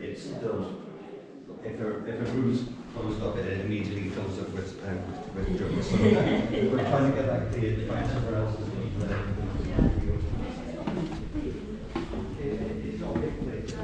it's still, if a room's closed up, it immediately fills up with drugs. So we're trying to get that cleared, find somewhere else to be. It's not a big place.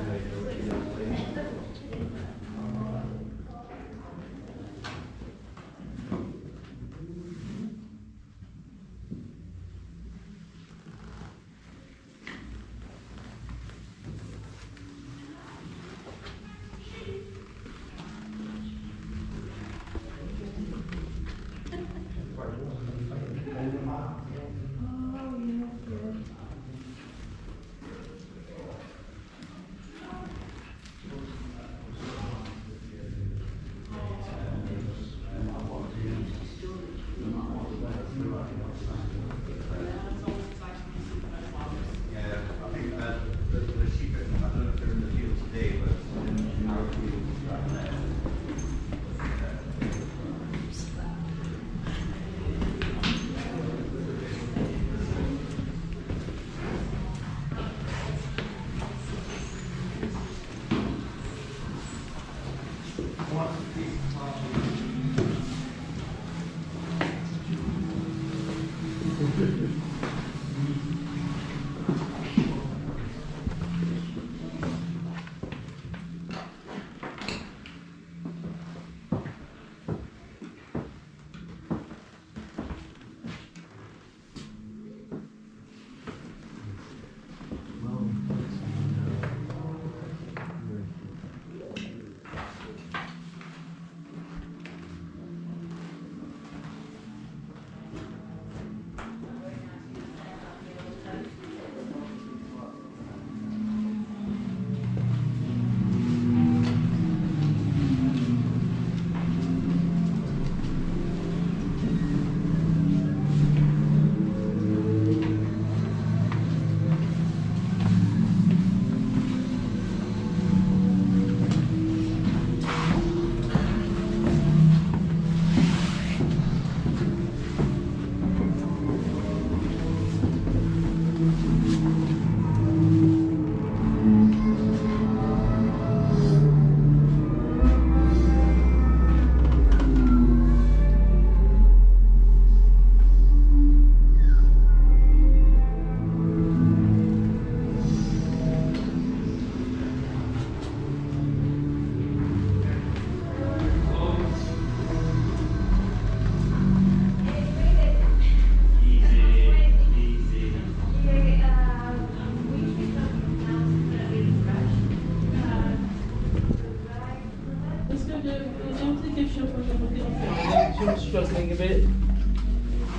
Struggling a bit.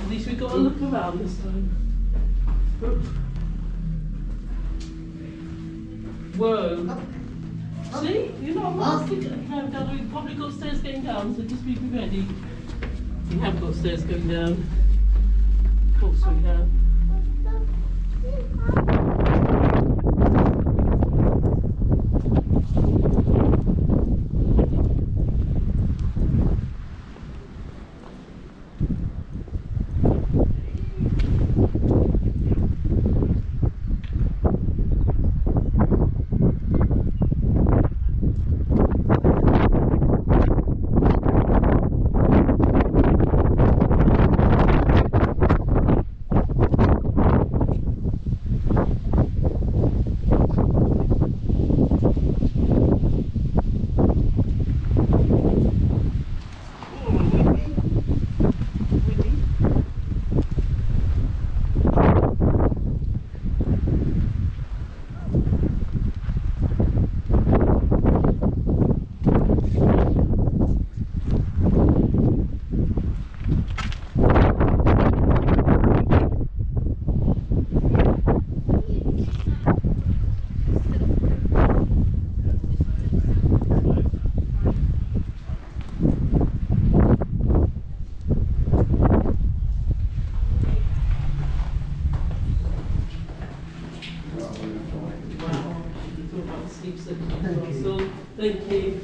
At least we've got to look around this time. Whoa. See? You're not asking. We've probably got stairs going down, so just be ready. We have got stairs going down. Of course we have. Thank you.